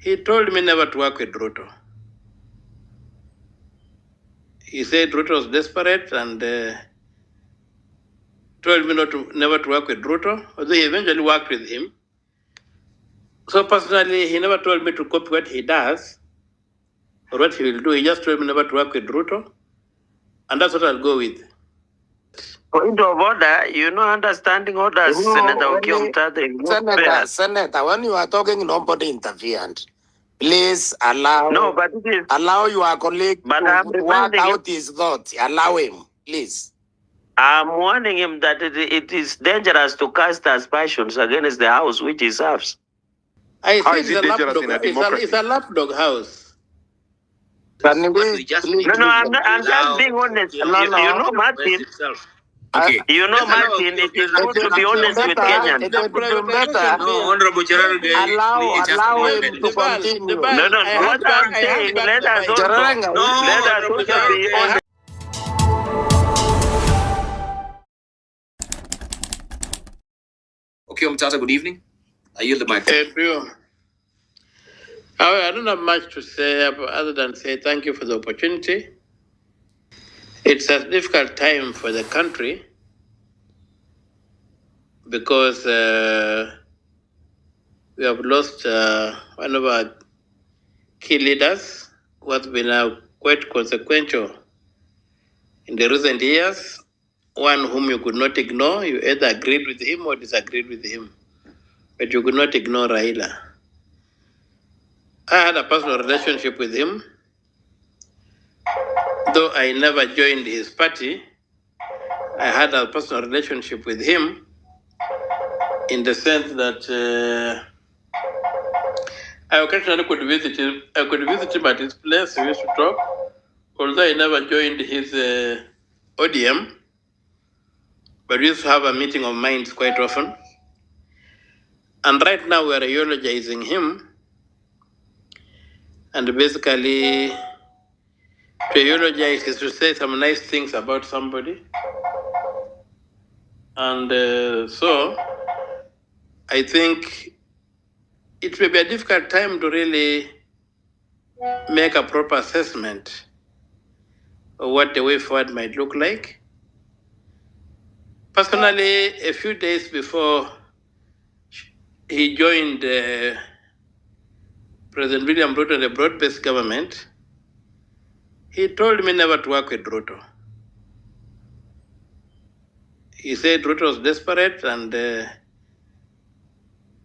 He told me never to work with Ruto. He said Ruto was desperate and told me never to work with Ruto, although he eventually worked with him. So personally, he never told me to copy what he does or what he will do. He just told me never to work with Ruto, and that's what I'll go with. Point of order, understanding orders, Senator Okiya Omtatah. Senator, when you are talking, nobody interfered. Please allow. No, but it is. Allow your colleague to work out his thoughts. Allow him, please. I'm warning him that it is dangerous to cast aspersions against the house which he serves. I see it's a lapdog. It's a lapdog house. Can we just I'm just being honest. Martin. Okay. Martin, it is good to be honest with Kenyans. It would be better. No, Honorable Gerald, allow him to continue. What I'm saying, let us also be honest. Okay, Omtatha, good evening. I yield the mic. I don't have much to say other than say thank you for the opportunity. It's a difficult time for the country because we have lost one of our key leaders who has been quite consequential in the recent years, one whom you could not ignore. You either agreed with him or disagreed with him, but you could not ignore Raila. I had a personal relationship with him. Though I never joined his party, I had a personal relationship with him in the sense that I occasionally could visit him. I could visit him at his place. We used to talk. Although I never joined his ODM, but we used to have a meeting of minds quite often. And right now we are eulogizing him. And basically, to eulogize is to say some nice things about somebody. And so, I think it may be a difficult time to really make a proper assessment of what the way forward might look like. Personally, a few days before he joined President William Ruto and the broad-based government, he told me never to work with Ruto. He said Ruto was desperate and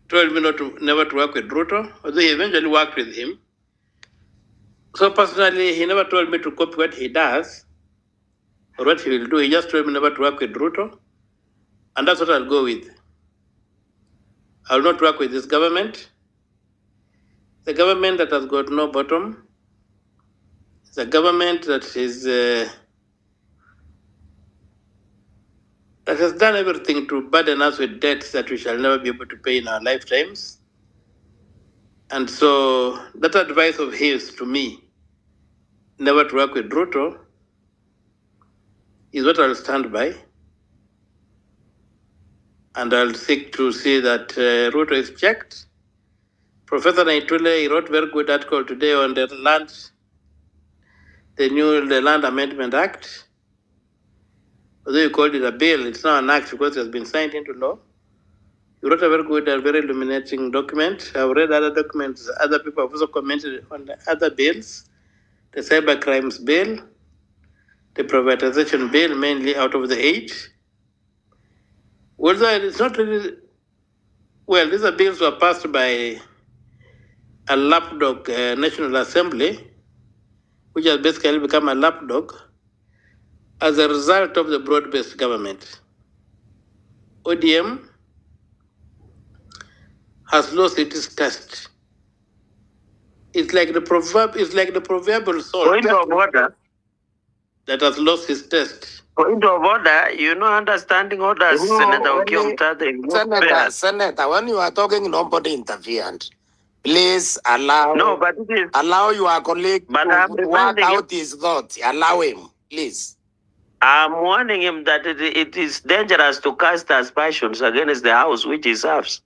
told me never to work with Ruto, although he eventually worked with him. So personally, he never told me to copy what he does or what he will do. He just told me never to work with Ruto, and that's what I'll go with. I will not work with this government. The government that has got no bottom. It's a government that is that has done everything to burden us with debts that we shall never be able to pay in our lifetimes. And so that advice of his to me, never to work with Ruto, is what I'll stand by. And I'll seek to see that Ruto is checked. Professor Naitule wrote a very good article today on the Land Amendment Act. Although you called it a bill, it's not an act because it has been signed into law. You wrote a very good and very illuminating document. I've read other documents. Other people have also commented on the other bills. The cyber crimes bill, the privatization bill, mainly out of the 8. Although it's not really, well, these are bills were passed by a lapdog National Assembly, which has basically become a lapdog as a result of the broad-based government. ODM has lost its test. It's like the proverbial salt. Point of order. That has lost its test. Point of order, understanding orders, Senator Okiya Omtatah. Senator, when you are talking, nobody interfered. Please allow. No, but it is. Allow your colleague to work out his thoughts. Allow him, please. I'm warning him that it is dangerous to cast aspersions against the house which he serves.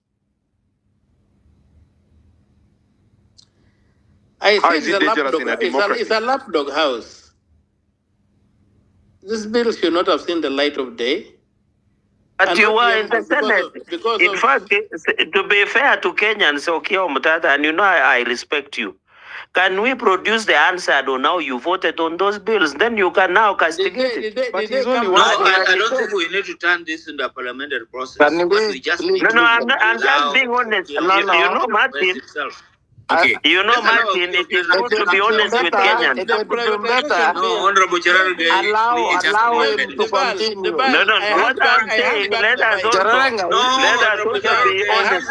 I How said is it dangerous in a democracy? It's a lapdog house. This bill should not have seen the light of day. But And you not were in the Senate. In fact, to be fair to Kenyans, Okiya Omtatah, and I respect you. Can we produce the answer on how you voted on those bills? Then you can now castigate it. But he's only No, one. I don't think we need to turn this into a parliamentary process. What we just need to I'm just being honest. You know, Martin. Okay. You know, Martin, it is good to be honest with Kenyans. No, Honorable Gerald, allow him to continue. No, what I'm saying, let us also be honest.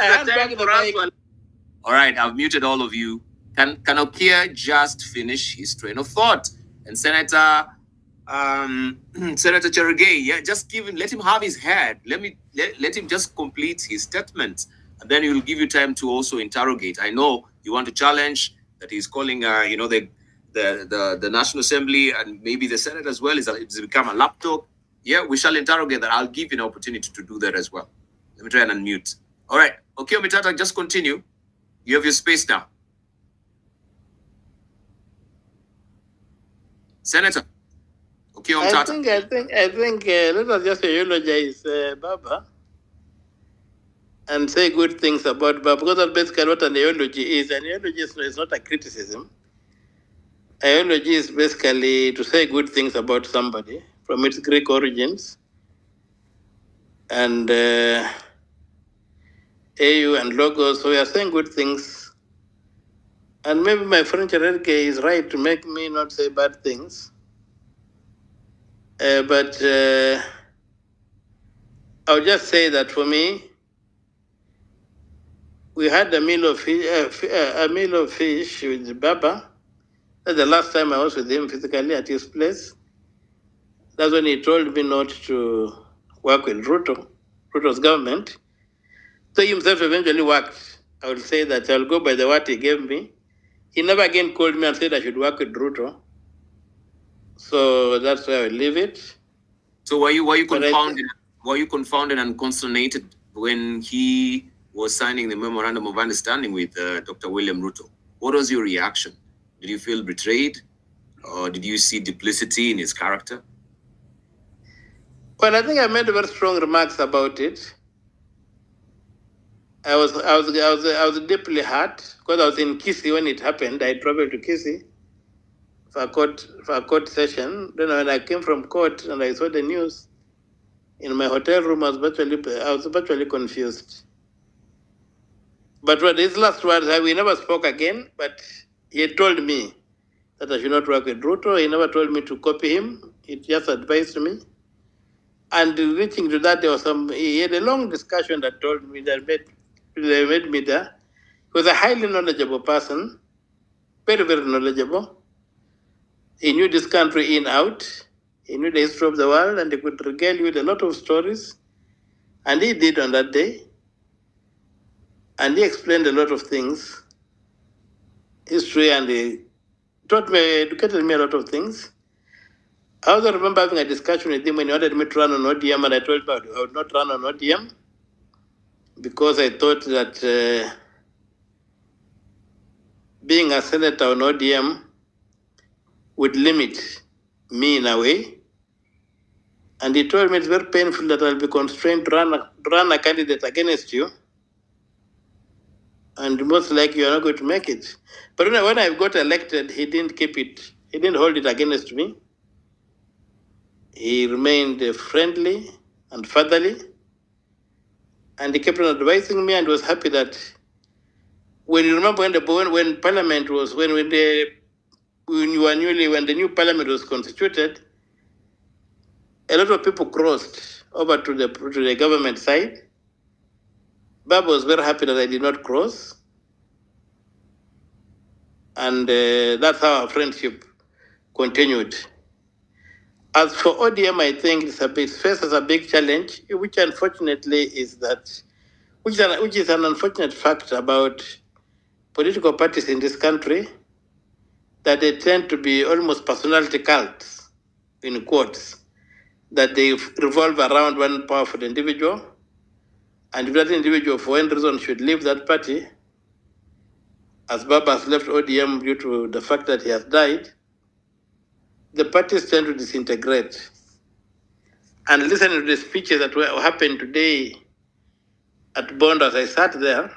All right, I've muted all of you. Can Okiya just finish his train of thought? And Senator Senator Cherugay, yeah, just let him have his head. Let him just complete his statement, and then he will give you time to also interrogate. I know you want to challenge that he's calling, the National Assembly and maybe the Senate as well. It's become a lapdog. Yeah, we shall interrogate that. I'll give you an opportunity to do that as well. Let me try and unmute. All right, okay, Omtatah, just continue. You have your space now. Senator Okiya Omtatah. I think let us just eulogize Baba and say good things about Baba, because that's basically what an eulogy is. An eulogy is not a criticism. An eulogy is basically to say good things about somebody from its Greek origins. And AU and Logos, so we are saying good things. And maybe my friend Chererke is right to make me not say bad things. But I'll just say that for me, we had a meal of fish with Baba. That's the last time I was with him physically at his place. That's when he told me not to work with Ruto's government. So he himself eventually worked. I will say that I'll go by the word he gave me. He never again called me and said I should work with Ruto. So that's where I will leave it. So were you confounded? Were you confounded and consternated when he was signing the memorandum of understanding with Dr. William Ruto? What was your reaction? Did you feel betrayed, or did you see duplicity in his character? Well, I think I made very strong remarks about it. I was deeply hurt because I was in Kisii when it happened. I traveled to Kisii for a court session. Then when I came from court and I saw the news in my hotel room, I was virtually confused. But what his last words, we never spoke again. But he had told me that I should not work with Ruto. He never told me to copy him. He just advised me. And reaching to that, he had a long discussion that told me that made me there. He was a highly knowledgeable person, very, very knowledgeable. He knew this country in out. He knew the history of the world, and he could regale you with a lot of stories. And he did on that day. And he explained a lot of things, history, and he educated me a lot of things. I also remember having a discussion with him when he wanted me to run on ODM, and I told him I would not run on ODM because I thought that being a senator on ODM would limit me in a way. And he told me it's very painful that I'll be constrained to run a candidate against you. And most likely you're not going to make it. But when I got elected, he didn't keep it. He didn't hold it against me. He remained friendly and fatherly. And he kept on advising me and was happy that when you remember when Parliament was, when the new Parliament was constituted, a lot of people crossed over to the government side. Baba was very happy that I did not cross. And that's how our friendship continued. As for ODM, I think it faces a big challenge, which unfortunately which is an unfortunate fact about political parties in this country, that they tend to be almost personality cults, in quotes, that they revolve around one powerful individual. And if that individual, for any reason, should leave that party, as Baba has left ODM due to the fact that he has died, the parties tend to disintegrate. And listening to the speeches that happened today at Bondo, as I sat there,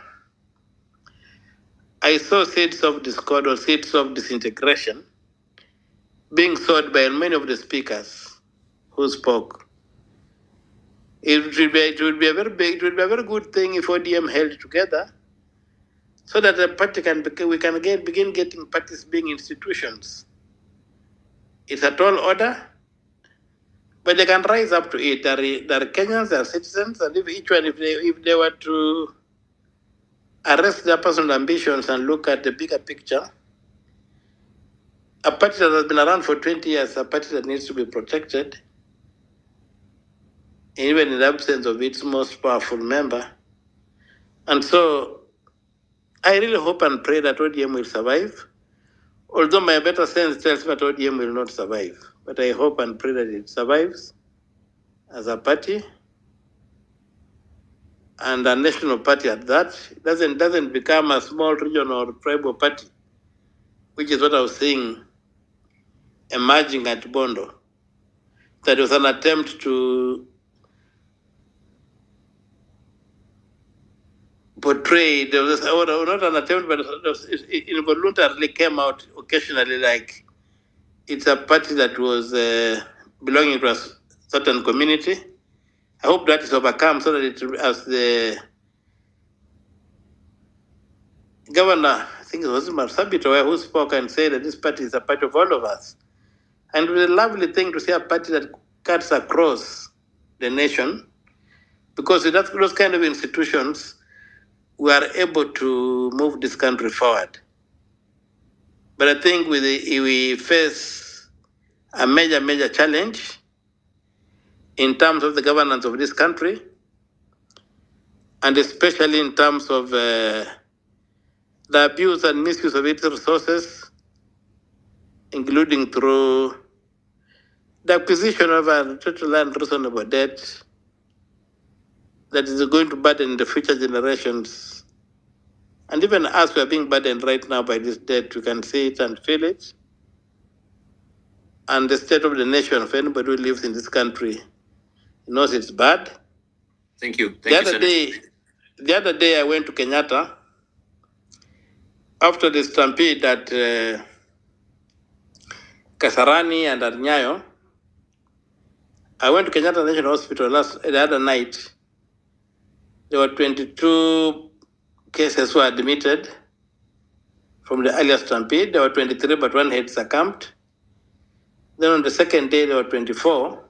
I saw seeds of discord or seeds of disintegration being sowed by many of the speakers who spoke. It would be a very good thing if ODM held together, so that the party we can begin getting parties being institutions. It's a tall order, but they can rise up to it. They're Kenyans, they're citizens, and if they were to arrest their personal ambitions and look at the bigger picture, a party that has been around for 20 years, a party that needs to be protected, even in the absence of its most powerful member. And so I really hope and pray that ODM will survive, although my better sense tells me that ODM will not survive. But I hope and pray that it survives as a party and a national party at that. It doesn't become a small regional or tribal party, which is what I was seeing emerging at Bondo. That was an attempt to portray, there was not an attempt, but it involuntarily came out occasionally like it's a party that was belonging to a certain community. I hope that is overcome so that as the governor, I think it was Marsabito, who spoke and said that this party is a party of all of us. And it was a lovely thing to see a party that cuts across the nation, because with those kind of institutions, we are able to move this country forward. But I think we face a major challenge in terms of the governance of this country, and especially in terms of the abuse and misuse of its resources, including through the acquisition of a total unreasonable debt that is going to burden the future generations. And even as we are being burdened right now by this debt, we can see it and feel it. And the state of the nation, of anybody who lives in this country, knows it's bad. Thank you. The other day I went to Kenyatta after the stampede at Kasarani and at Nyayo. I went to Kenyatta National Hospital the other night. There were 22 cases who were admitted from the earlier stampede. There were 23, but one had succumbed. Then on the second day, there were 24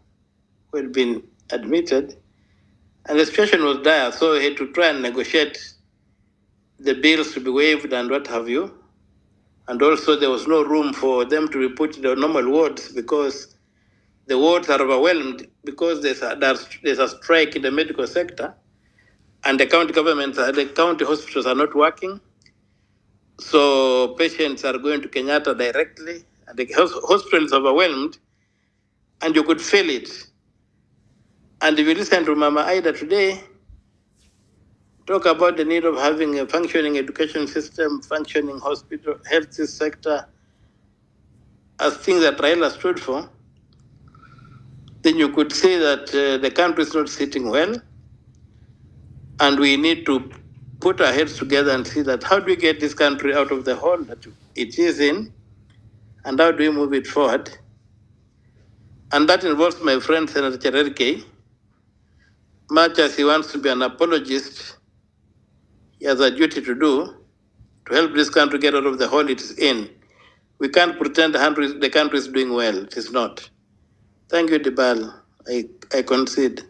who had been admitted. And the situation was dire, so we had to try and negotiate the bills to be waived and what have you. And also there was no room for them to be put in the normal wards because the wards are overwhelmed because there's a strike in the medical sector, and the county hospitals are not working. So patients are going to Kenyatta directly, and the hospital is overwhelmed, and you could feel it. And if you listen to Mama Aida today, talk about the need of having a functioning education system, functioning hospital, health sector, as things that Raila stood for, then you could say that the country is not sitting well, and we need to put our heads together and see that how do we get this country out of the hole that it is in, and how do we move it forward. And that involves my friend Senator Chererke. Much as he wants to be an apologist, he has a duty to do to help this country get out of the hole it is in. We can't pretend the country is doing well. It is not. Thank you, Dibal. I concede.